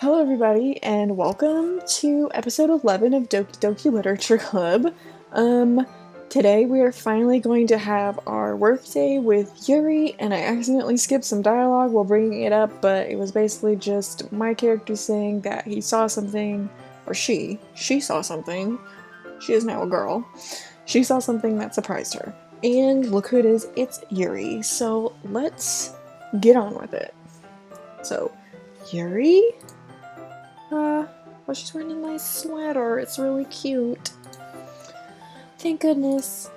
Hello, everybody, and welcome to episode 11 of Doki Doki Literature Club. Today we are finally going to have our workday with Yuri, and I accidentally skipped some dialogue while bringing it up, but it was basically just my character saying that he saw something, or she saw something. She is now a girl. She saw something that surprised her. And look who it is, it's Yuri. So let's get on with it. So, Yuri? Well, she's wearing a nice sweater. It's really cute. Thank goodness.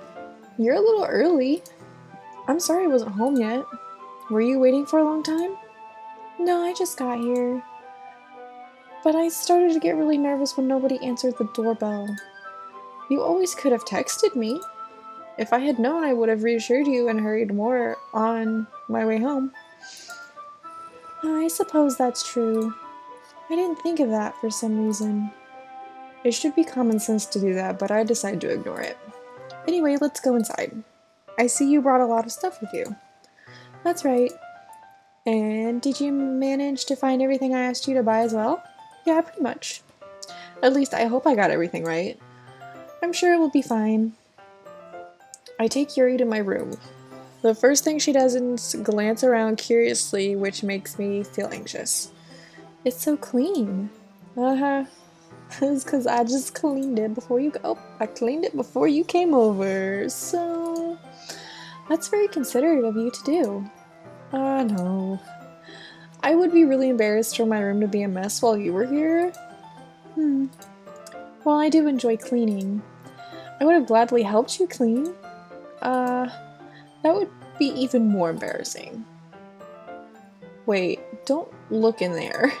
You're a little early. I'm sorry I wasn't home yet. Were you waiting for a long time? No, I just got here. But I started to get really nervous when nobody answered the doorbell. You always could have texted me. If I had known, I would have reassured you and hurried more on my way home. I suppose that's true. I didn't think of that for some reason. It should be common sense to do that, but I decided to ignore it. Anyway, let's go inside. I see you brought a lot of stuff with you. That's right. And did you manage to find everything I asked you to buy as well? Yeah, pretty much. At least I hope I got everything right. I'm sure it will be fine. I take Yuri to my room. The first thing she does is glance around curiously, which makes me feel anxious. It's so clean. It's because I just cleaned it before you I cleaned it before you came over. So that's very considerate of you to do. No. I would be really embarrassed for my room to be a mess while you were here. Well, I do enjoy cleaning. I would have gladly helped you clean. That would be even more embarrassing. Wait, don't look in there.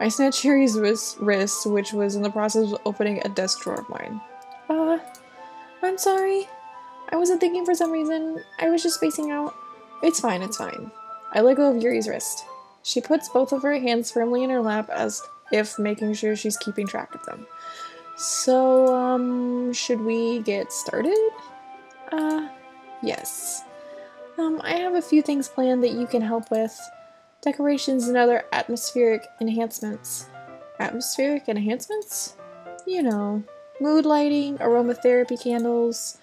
I snatched Yuri's wrist, which was in the process of opening a desk drawer of mine. I'm sorry. I wasn't thinking for some reason. I was just spacing out. It's fine, it's fine. I let go of Yuri's wrist. She puts both of her hands firmly in her lap as if making sure she's keeping track of them. So, should we get started? Yes. I have a few things planned that you can help with. Decorations and other atmospheric enhancements. Atmospheric enhancements? You know, mood lighting, aromatherapy candles.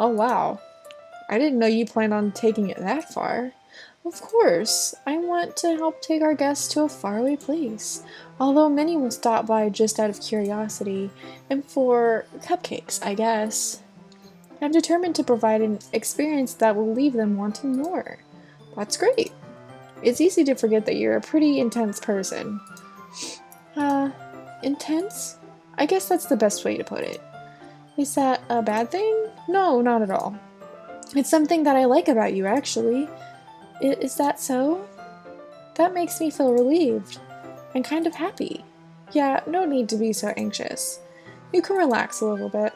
Oh wow. I didn't know you planned on taking it that far. Of course, I want to help take our guests to a faraway place. Although many will stop by just out of curiosity, and for cupcakes, I guess. I'm determined to provide an experience that will leave them wanting more. That's great. It's easy to forget that you're a pretty intense person. Intense? I guess that's the best way to put it. Is that a bad thing? No, not at all. It's something that I like about you, actually. Is that so? That makes me feel relieved. And kind of happy. Yeah, no need to be so anxious. You can relax a little bit.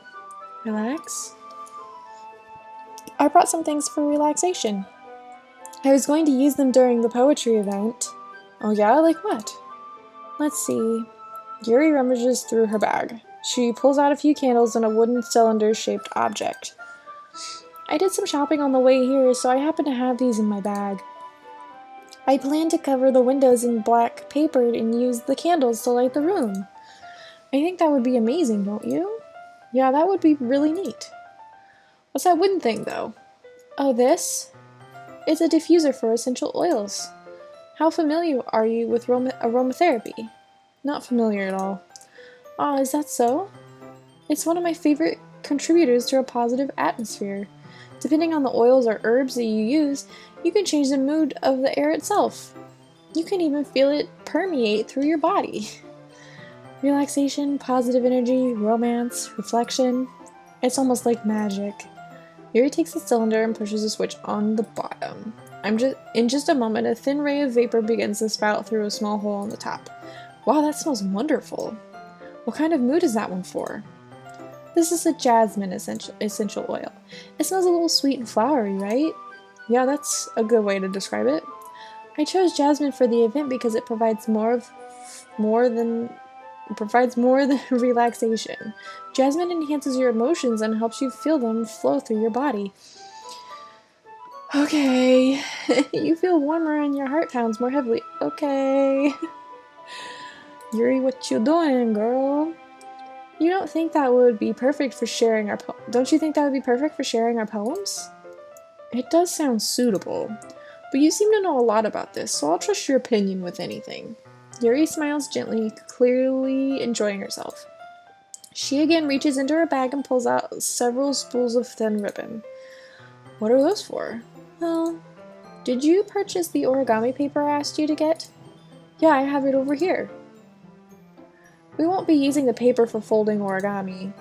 Relax? I brought some things for relaxation. I was going to use them during the poetry event. Oh yeah? Like what? Let's see. Yuri rummages through her bag. She pulls out a few candles and a wooden cylinder-shaped object. I did some shopping on the way here, so I happen to have these in my bag. I plan to cover the windows in black paper and use the candles to light the room. I think that would be amazing, don't you? Yeah, that would be really neat. What's that wooden thing, though? Oh, this? It's a diffuser for essential oils. How familiar are you with aromatherapy? Not familiar at all. Ah, is that so? It's one of my favorite contributors to a positive atmosphere. Depending on the oils or herbs that you use, you can change the mood of the air itself. You can even feel it permeate through your body. Relaxation, positive energy, romance, reflection. It's almost like magic. Yuri takes the cylinder and pushes a switch on the bottom. In just a moment, a thin ray of vapor begins to spout through a small hole on the top. Wow, that smells wonderful. What kind of mood is that one for? This is a jasmine essential oil. It smells a little sweet and flowery, right? Yeah, that's a good way to describe it. I chose jasmine for the event because it provides more than relaxation. Jasmine enhances your emotions and helps you feel them flow through your body. Okay. You feel warmer and your heart pounds more heavily. Okay. Yuri, what you doing, girl? You don't think that would be perfect for sharing our Don't you think that would be perfect for sharing our poems? It does sound suitable, but you seem to know a lot about this, so I'll trust your opinion with anything. Yuri smiles gently, clearly enjoying herself. She again reaches into her bag and pulls out several spools of thin ribbon. What are those for? Well, did you purchase the origami paper I asked you to get? Yeah, I have it over here. We won't be using the paper for folding origami.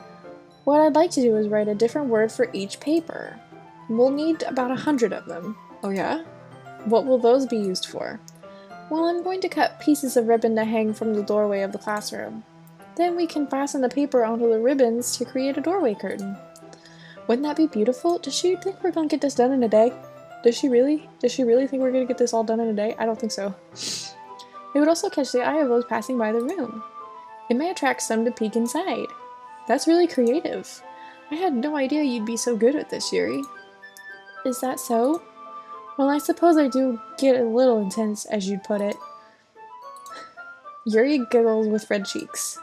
What I'd like to do is write a different word for each paper. We'll need about 100 of them. Oh yeah? What will those be used for? Well, I'm going to cut pieces of ribbon to hang from the doorway of the classroom. Then we can fasten the paper onto the ribbons to create a doorway curtain. Wouldn't that be beautiful? Does she think we're going to get this done in a day? Does she really? Does she really think we're going to get this all done in a day? I don't think so. It would also catch the eye of those passing by the room. It may attract some to peek inside. That's really creative. I had no idea you'd be so good at this, Yuri. Is that so? Well, I suppose I do get a little intense, as you'd put it. Yuri giggles with red cheeks.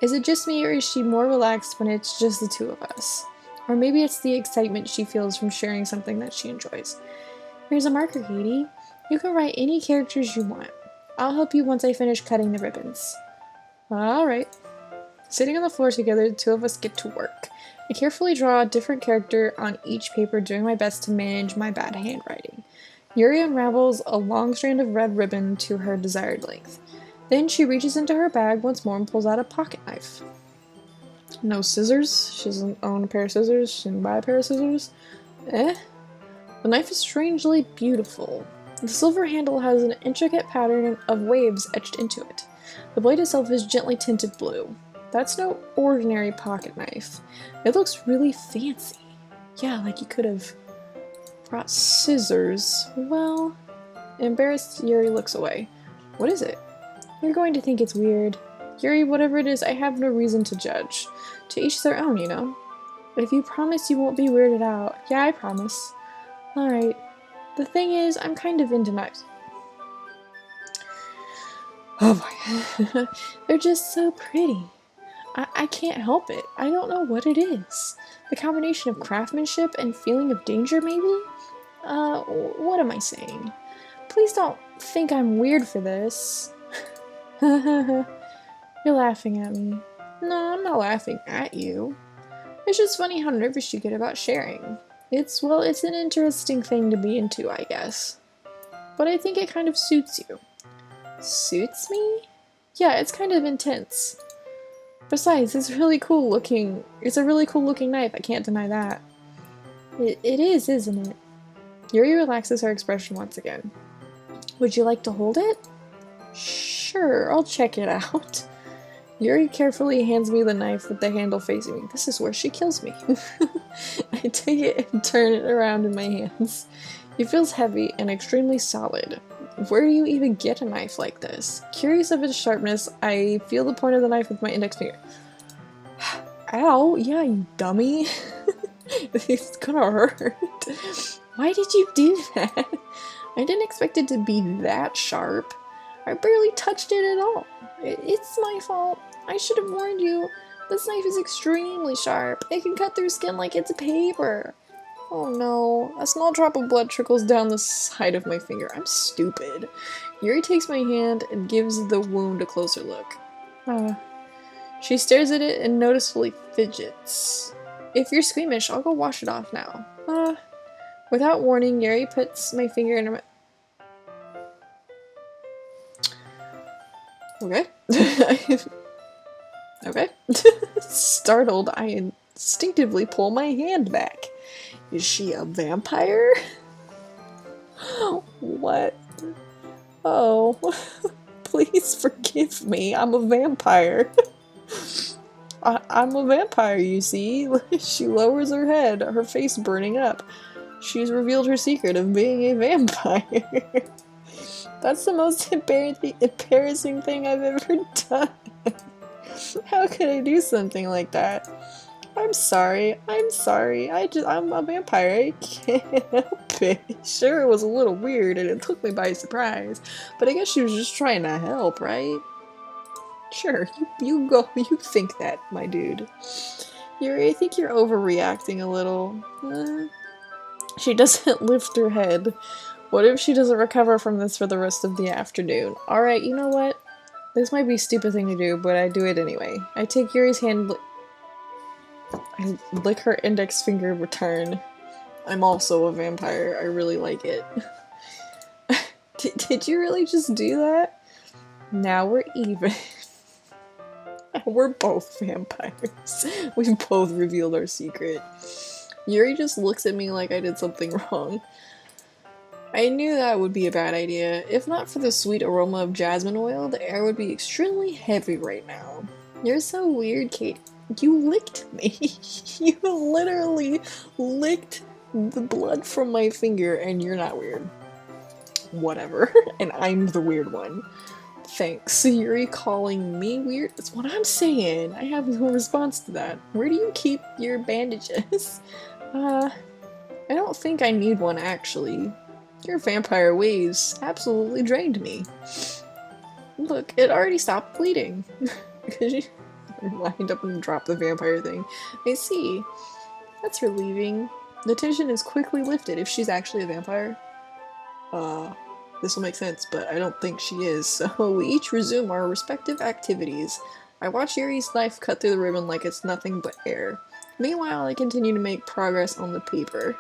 Is it just me, or is she more relaxed when it's just the two of us? Or maybe it's the excitement she feels from sharing something that she enjoys. Here's a marker, Katie. You can write any characters you want. I'll help you once I finish cutting the ribbons. Alright. Sitting on the floor together, the two of us get to work. I carefully draw a different character on each paper, doing my best to manage my bad handwriting. Yuri unravels a long strand of red ribbon to her desired length. Then she reaches into her bag once more and pulls out a pocket knife. No scissors? She doesn't own a pair of scissors? She didn't buy a pair of scissors? The knife is strangely beautiful. The silver handle has an intricate pattern of waves etched into it. The blade itself is gently tinted blue. That's no ordinary pocket knife. It looks really fancy. Yeah, like you could have brought scissors. Well, embarrassed, Yuri looks away. What is it? You're going to think it's weird. Yuri, whatever it is, I have no reason to judge. To each their own, you know? But if you promise you won't be weirded out. Yeah, I promise. Alright. The thing is, I'm kind of into knives. Oh boy. They're just so pretty. I can't help it. I don't know what it is. The combination of craftsmanship and feeling of danger, maybe? What am I saying? Please don't think I'm weird for this. You're laughing at me. No, I'm not laughing at you. It's just funny how nervous you get about sharing. It's an interesting thing to be into, I guess. But I think it kind of suits you. Suits me? Yeah, it's kind of intense. Besides, it's a really cool looking knife, I can't deny that. It is, isn't it? Yuri relaxes her expression once again. Would you like to hold it? Sure, I'll check it out. Yuri carefully hands me the knife with the handle facing me. This is where she kills me. I take it and turn it around in my hands. It feels heavy and extremely solid. Where do you even get a knife like this? Curious of its sharpness, I feel the point of the knife with my index finger. Ow, yeah, you dummy. It's gonna hurt. Why did you do that? I didn't expect it to be that sharp. I barely touched it at all. It's my fault. I should have warned you. This knife is extremely sharp. It can cut through skin like it's paper. Oh no, a small drop of blood trickles down the side of my finger. I'm stupid. Yuri takes my hand and gives the wound a closer look. She stares at it and noticeably fidgets. If you're squeamish, I'll go wash it off now. Without warning, Yuri puts my finger in her Okay. Okay. Startled, I instinctively pull my hand back. Is she a vampire? What? Oh. Please forgive me. I'm a vampire. I'm a vampire, you see. She lowers her head, her face burning up. She's revealed her secret of being a vampire. That's the most embarrassing thing I've ever done. How could I do something like that? I'm sorry. I'm a vampire. I can't help it. Sure, it was a little weird and it took me by surprise, but I guess she was just trying to help, right? Sure, you go, you think that, my dude. Yuri, I think you're overreacting a little. She doesn't lift her head. What if she doesn't recover from this for the rest of the afternoon? Alright, you know what? This might be a stupid thing to do, but I do it anyway. I take Yuri's hand, I lick her index finger in return. I'm also a vampire. I really like it. Did you really just do that? Now we're even. We're both vampires. We both revealed our secret. Yuri just looks at me like I did something wrong. I knew that would be a bad idea. If not for the sweet aroma of jasmine oil, the air would be extremely heavy right now. You're so weird, Kate. You licked me. You literally licked the blood from my finger, and you're not weird. Whatever. And I'm the weird one. Thanks. Yuri calling me weird? That's what I'm saying. I have no response to that. Where do you keep your bandages? I don't think I need one, actually. Your vampire waves absolutely drained me. Look, it already stopped bleeding. Because you lined up and dropped the vampire thing. I see. That's relieving. The tension is quickly lifted if she's actually a vampire. This will make sense, but I don't think she is, so we each resume our respective activities. I watch Yuri's knife cut through the ribbon like it's nothing but air. Meanwhile, I continue to make progress on the paper.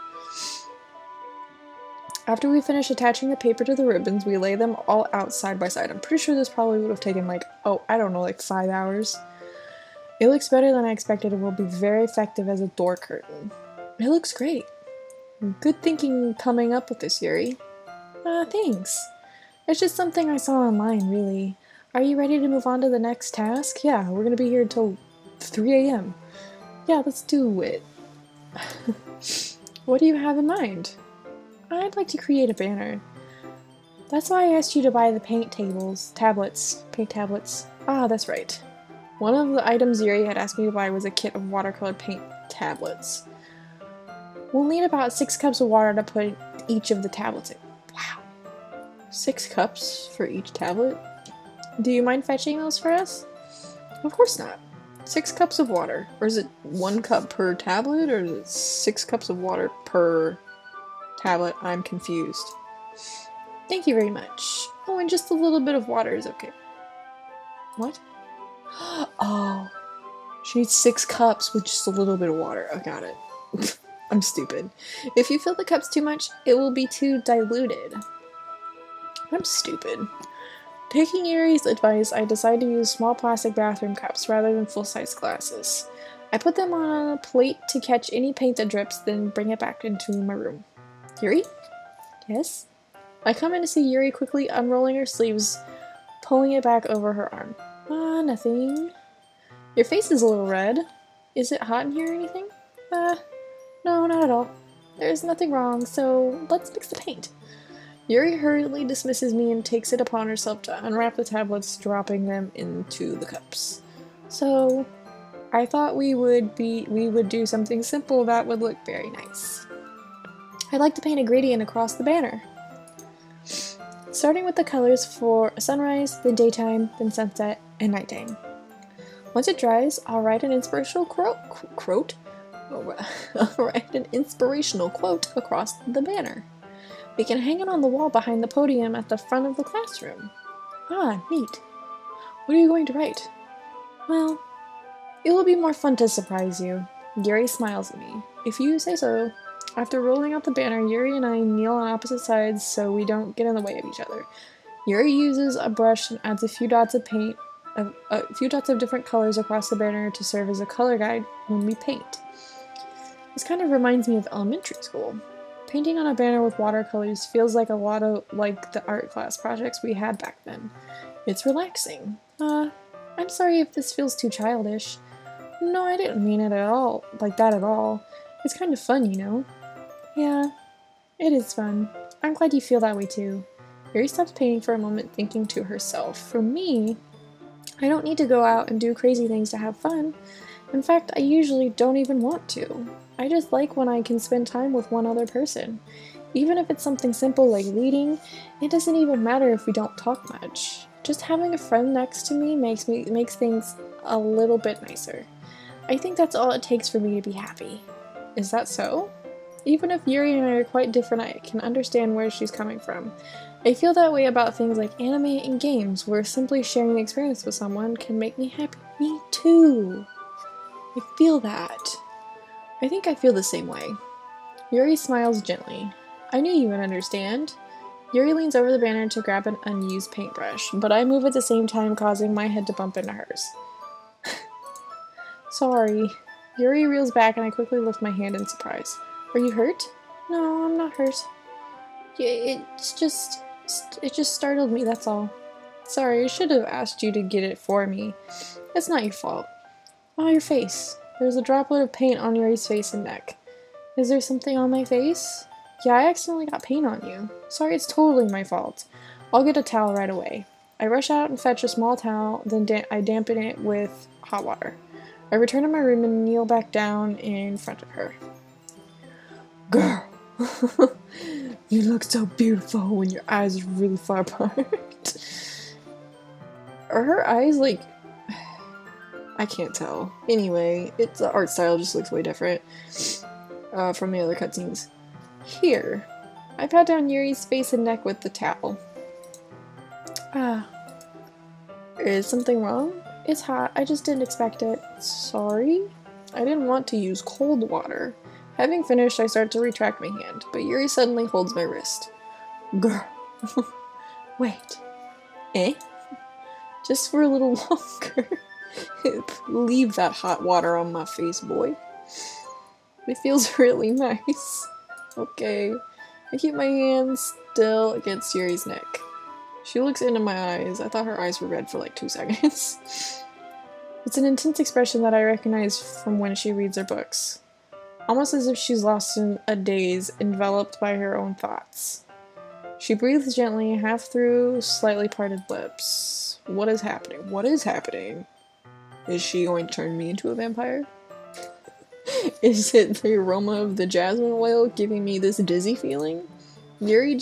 After we finish attaching the paper to the ribbons, we lay them all out side by side. I'm pretty sure this probably would have taken like, oh, I don't know, like 5 hours. It looks better than I expected and will be very effective as a door curtain. It looks great. Good thinking coming up with this, Yuri. Thanks. It's just something I saw online, really. Are you ready to move on to the next task? Yeah, we're gonna be here until 3 a.m. Yeah, let's do it. What do you have in mind? I'd like to create a banner. That's why I asked you to buy the paint tablets. Ah, that's right. One of the items Yuri had asked me to buy was a kit of watercolor paint tablets. We'll need about 6 cups of water to put each of the tablets in. Wow. 6 cups for each tablet? Do you mind fetching those for us? Of course not. 6 cups of water. Or is it 1 cup per tablet, or is it 6 cups of water per tablet? I'm confused. Thank you very much. Oh, and just a little bit of water is okay. What? Oh. She needs 6 cups with just a little bit of water. I got it. I'm stupid. If you fill the cups too much, it will be too diluted. I'm stupid. Taking Yuri's advice, I decided to use small plastic bathroom cups rather than full-size glasses. I put them on a plate to catch any paint that drips, then bring it back into my room. Yuri? Yes? I come in to see Yuri quickly unrolling her sleeves, pulling it back over her arm. Nothing. Your face is a little red. Is it hot in here or anything? No, not at all. There's nothing wrong, so let's mix the paint. Yuri hurriedly dismisses me and takes it upon herself to unwrap the tablets, dropping them into the cups. So, I thought we would do something simple that would look very nice. I'd like to paint a gradient across the banner. Starting with the colors for sunrise, then daytime, then sunset, and nighttime. Once it dries, I'll write an inspirational quote. I'll write an inspirational quote across the banner. We can hang it on the wall behind the podium at the front of the classroom. Ah, neat. What are you going to write? Well, it will be more fun to surprise you. Yuri smiles at me. If you say so. After rolling out the banner, Yuri and I kneel on opposite sides so we don't get in the way of each other. Yuri uses a brush and adds a few dots of paint, a few dots of different colors across the banner to serve as a color guide when we paint. This kind of reminds me of elementary school. Painting on a banner with watercolors feels like a lot of like the art class projects we had back then. It's relaxing. I'm sorry if this feels too childish. No, I didn't mean it at all, like that at all. It's kind of fun, you know? Yeah, it is fun. I'm glad you feel that way too. Yuri stops painting for a moment, thinking to herself. For me, I don't need to go out and do crazy things to have fun. In fact, I usually don't even want to. I just like when I can spend time with one other person. Even if it's something simple like reading, it doesn't even matter if we don't talk much. Just having a friend next to me makes things a little bit nicer. I think that's all it takes for me to be happy. Is that so? Even if Yuri and I are quite different, I can understand where she's coming from. I feel that way about things like anime and games, where simply sharing an experience with someone can make me happy. Me too! I feel that. I think I feel the same way. Yuri smiles gently. I knew you would understand. Yuri leans over the banner to grab an unused paintbrush, but I move at the same time, causing my head to bump into hers. Sorry. Yuri reels back and I quickly lift my hand in surprise. Are you hurt? No, I'm not hurt. It just startled me, that's all. Sorry, I should have asked you to get it for me. It's not your fault. Oh, your face. There's a droplet of paint on Yuri's face and neck. Is there something on my face? Yeah, I accidentally got paint on you. Sorry, it's totally my fault. I'll get a towel right away. I rush out and fetch a small towel, then I dampen it with hot water. I return to my room and kneel back down in front of her. Girl, you look so beautiful when your eyes are really far apart. Are her eyes like... I can't tell. Anyway, the art style just looks way different from the other cutscenes. Here, I pat down Yuri's face and neck with the towel. Is something wrong? It's hot, I just didn't expect it. Sorry? I didn't want to use cold water. Having finished, I start to retract my hand, but Yuri suddenly holds my wrist. Girl. Wait. Eh? Just for a little longer. Leave that hot water on my face, boy. It feels really nice. Okay. I keep my hands still against Yuri's neck. She looks into my eyes. I thought her eyes were red for like 2 seconds. It's an intense expression that I recognize from when she reads her books. Almost as if she's lost in a daze, enveloped by her own thoughts. She breathes gently, half through slightly parted lips. What is happening? What is happening? Is she going to turn me into a vampire? Is it the aroma of the jasmine oil giving me this dizzy feeling? Yuri's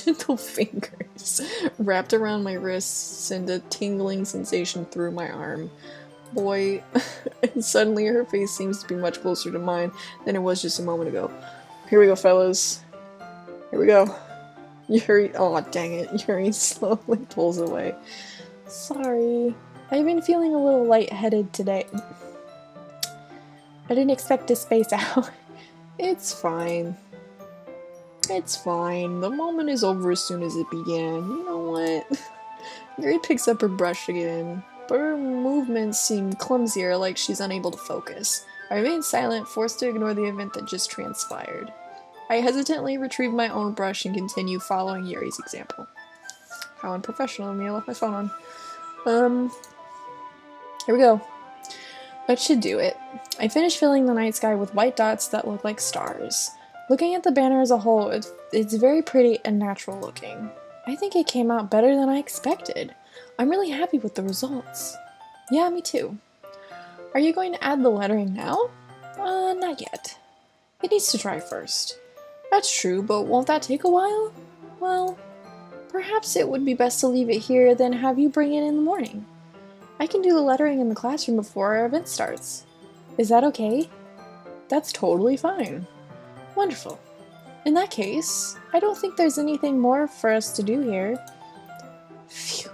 gentle fingers wrapped around my wrists send a tingling sensation through my arm. Boy, and suddenly her face seems to be much closer to mine than it was just a moment ago. Here we go, fellas. Here we go. Yuri, oh dang it, Yuri slowly pulls away. Sorry, I've been feeling a little lightheaded today. I didn't expect to space out. It's fine. It's fine. The moment is over as soon as it began. You know what? Yuri picks up her brush again, but her movements seem clumsier, like she's unable to focus. I remain silent, forced to ignore the event that just transpired. I hesitantly retrieve my own brush and continue following Yuri's example. How unprofessional of me, I left my phone on. Here we go. That should do it. I finished filling the night sky with white dots that look like stars. Looking at the banner as a whole, it's very pretty and natural looking. I think it came out better than I expected. I'm really happy with the results. Yeah, me too. Are you going to add the lettering now? Not yet. It needs to dry first. That's true, but won't that take a while? Well, perhaps it would be best to leave it here, then have you bring it in the morning. I can do the lettering in the classroom before our event starts. Is that okay? That's totally fine. Wonderful. In that case, I don't think there's anything more for us to do here. Phew.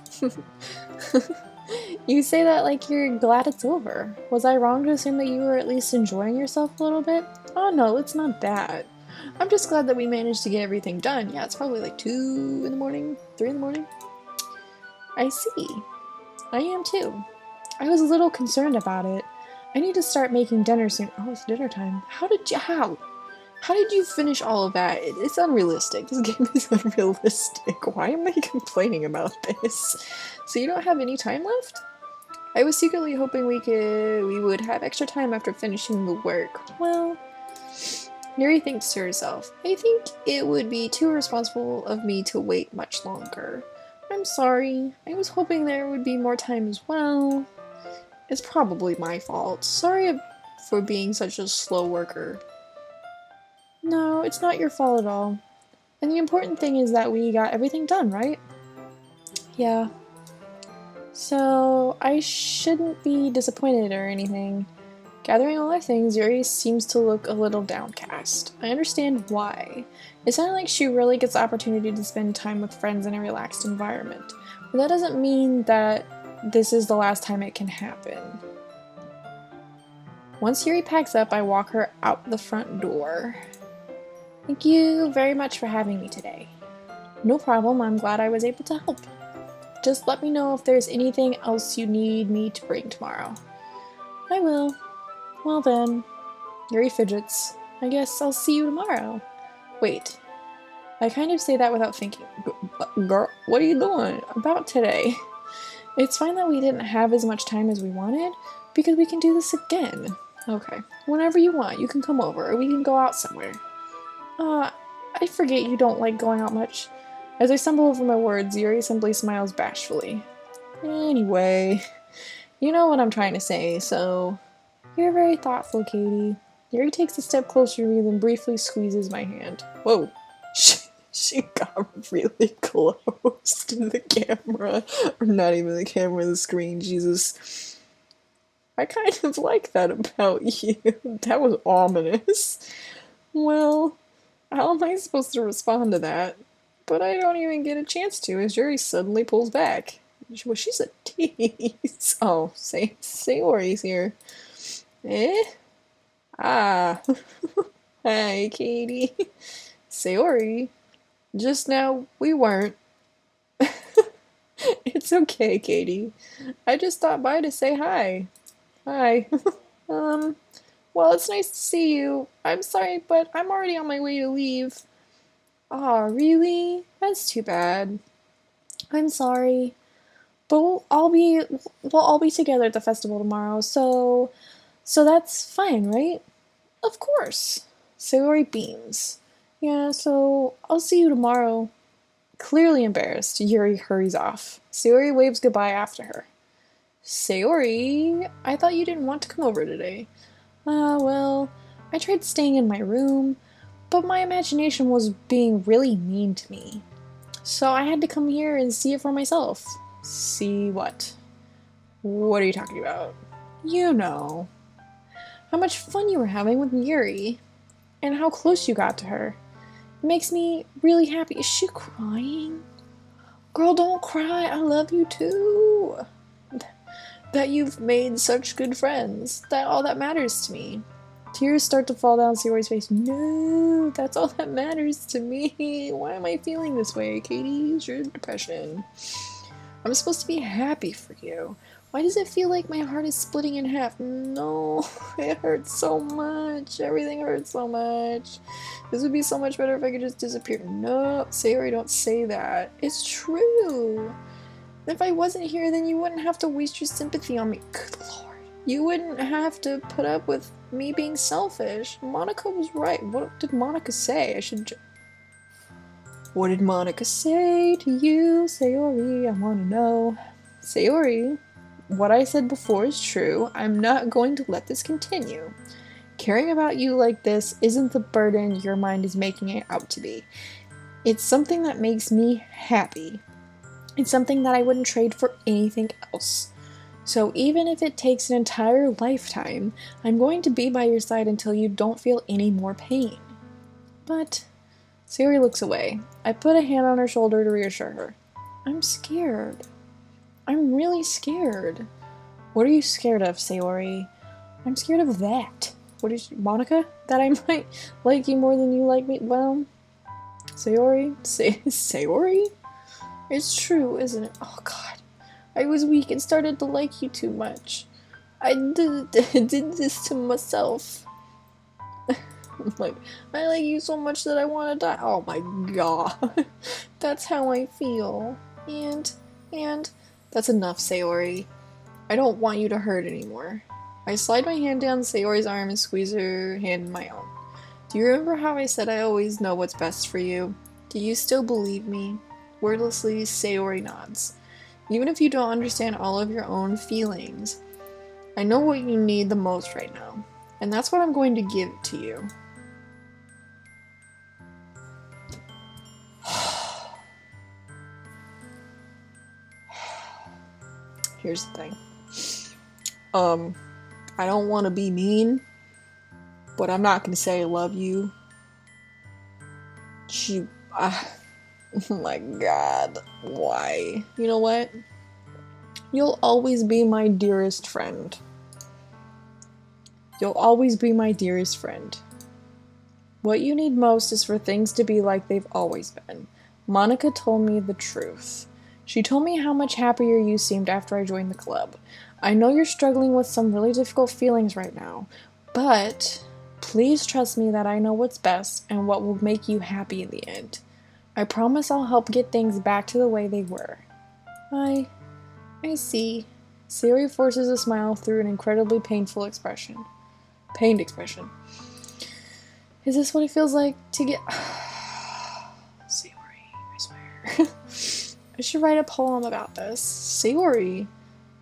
Phew. You say that like you're glad it's over. Was I wrong to assume that you were at least enjoying yourself a little bit? Oh no, it's not that. I'm just glad that we managed to get everything done. Yeah, it's probably like 2 in the morning, 3 in the morning. I see. I am too. I was a little concerned about it. I need to start making dinner soon. Oh, it's dinner time. How did you finish all of that? It's unrealistic. This game is unrealistic. Why am I complaining about this? So you don't have any time left? I was secretly hoping we would have extra time after finishing the work. Well, Yuri thinks to herself, I think it would be too irresponsible of me to wait much longer. I'm sorry. I was hoping there would be more time as well. It's probably my fault. Sorry for being such a slow worker. No, it's not your fault at all. And the important thing is that we got everything done, right? Yeah. So, I shouldn't be disappointed or anything. Gathering all our things, Yuri seems to look a little downcast. I understand why. It sounded like she really gets the opportunity to spend time with friends in a relaxed environment. But that doesn't mean that this is the last time it can happen. Once Yuri packs up, I walk her out the front door. Thank you very much for having me today. No problem, I'm glad I was able to help. Just let me know if there's anything else you need me to bring tomorrow. I will. Well then. Yuri fidgets. I guess I'll see you tomorrow. Wait. I kind of say that without thinking. Girl, what are you doing about today? It's fine that we didn't have as much time as we wanted, because we can do this again. Okay. Whenever you want, you can come over, or we can go out somewhere. I forget you don't like going out much. As I stumble over my words, Yuri simply smiles bashfully. Anyway, you know what I'm trying to say, so... You're very thoughtful, Katie. Yuri takes a step closer to me, then briefly squeezes my hand. Whoa. She got really close to the camera. Or not even the camera, the screen, Jesus. I kind of like that about you. That was ominous. Well, how am I supposed to respond to that? But I don't even get a chance to, as Yuri suddenly pulls back. Well, she's a tease. Oh, Sayori's here. Eh? Ah. Hi, Katie. Sayori. Just now, we weren't. It's okay, Katie. I just stopped by to say hi. Hi. Well, it's nice to see you. I'm sorry, but I'm already on my way to leave. Aw, really? That's too bad. I'm sorry. But we'll all be together at the festival tomorrow, so that's fine, right? Of course. Sayori beams. Yeah, so I'll see you tomorrow. Clearly embarrassed, Yuri hurries off. Sayori waves goodbye after her. Sayori, I thought you didn't want to come over today. Well, I tried staying in my room, but my imagination was being really mean to me. So I had to come here and see it for myself. See what? What are you talking about? You know. How much fun you were having with Yuri, and how close you got to her. It makes me really happy. Is she crying? Girl, don't cry. I love you too. That you've made such good friends. That's all that matters to me. Tears start to fall down Sayori's face. No, that's all that matters to me. Why am I feeling this way, Katie? It's your depression. I'm supposed to be happy for you. Why does it feel like my heart is splitting in half? No, it hurts so much. Everything hurts so much. This would be so much better if I could just disappear. No, Sayori, don't say that. It's true. If I wasn't here, then you wouldn't have to waste your sympathy on me. Good lord. You wouldn't have to put up with me being selfish. Monica was right. What did Monica say? What did Monica say to you, Sayori? I want to know. Sayori, what I said before is true. I'm not going to let this continue. Caring about you like this isn't the burden your mind is making it out to be. It's something that makes me happy. It's something that I wouldn't trade for anything else. So even if it takes an entire lifetime, I'm going to be by your side until you don't feel any more pain. But Sayori looks away. I put a hand on her shoulder to reassure her. I'm scared. I'm really scared. What are you scared of, Sayori? I'm scared of that. What is Monica? That I might like you more than you like me? Well, Sayori? Sayori? It's true, isn't it? Oh god. I was weak and started to like you too much. I did this to myself. Like, I like you so much that I want to die. Oh my god. That's how I feel. And, that's enough, Sayori. I don't want you to hurt anymore. I slide my hand down Sayori's arm and squeeze her hand in my own. Do you remember how I said I always know what's best for you? Do you still believe me? Wordlessly, Sayori nods. Even if you don't understand all of your own feelings, I know what you need the most right now, and that's what I'm going to give to you. here's the thing. I don't want to be mean, but I'm not gonna say I love you. Oh my god, why? You know what? You'll always be my dearest friend. You'll always be my dearest friend. What you need most is for things to be like they've always been. Monica told me the truth. She told me how much happier you seemed after I joined the club. I know you're struggling with some really difficult feelings right now, but please trust me that I know what's best and what will make you happy in the end. I promise I'll help get things back to the way they were. I see. Sayori forces a smile through an incredibly pained expression. Is this what it feels like to get... Sayori, I swear. I should write a poem about this. Sayori,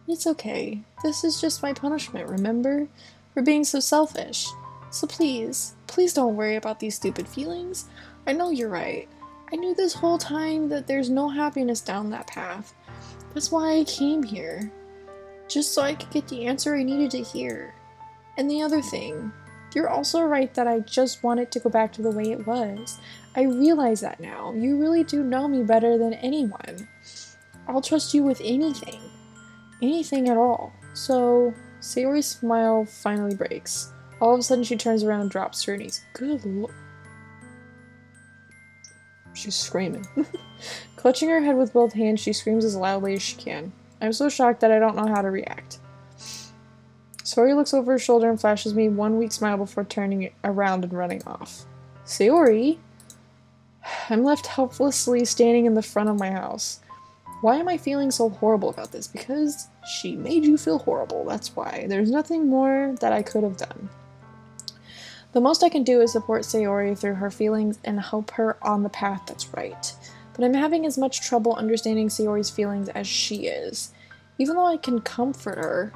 it's okay. This is just my punishment, remember? For being so selfish. So please don't worry about these stupid feelings. I know you're right. I knew this whole time that there's no happiness down that path. That's why I came here. Just so I could get the answer I needed to hear. And the other thing, you're also right that I just want it to go back to the way it was. I realize that now. You really do know me better than anyone. I'll trust you with anything. Anything at all. So, Sayori's smile finally breaks. All of a sudden she turns around and drops to her knees. Good lord. She's screaming. Clutching her head with both hands, she screams as loudly as she can. I'm so shocked that I don't know how to react. Sayori looks over her shoulder and flashes me one weak smile before turning around and running off. Sayori? I'm left helplessly standing in the front of my house. Why am I feeling so horrible about this? Because she made you feel horrible, that's why. There's nothing more that I could have done. The most I can do is support Sayori through her feelings and help her on the path that's right. But I'm having as much trouble understanding Sayori's feelings as she is. Even though I can comfort her,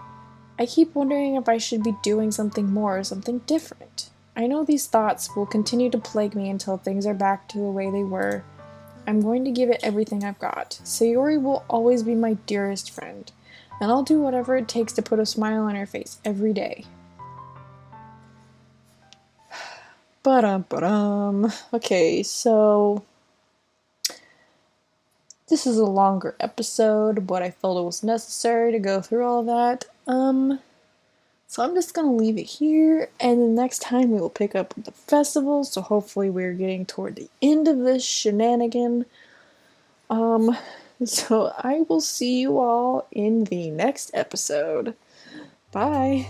I keep wondering if I should be doing something more, something different. I know these thoughts will continue to plague me until things are back to the way they were. I'm going to give it everything I've got. Sayori will always be my dearest friend, and I'll do whatever it takes to put a smile on her face every day. Okay, so this is a longer episode, but I felt it was necessary to go through all that. So I'm just gonna leave it here, and the next time we will pick up with the festival, so hopefully we're getting toward the end of this shenanigan. So I will see you all in the next episode. Bye!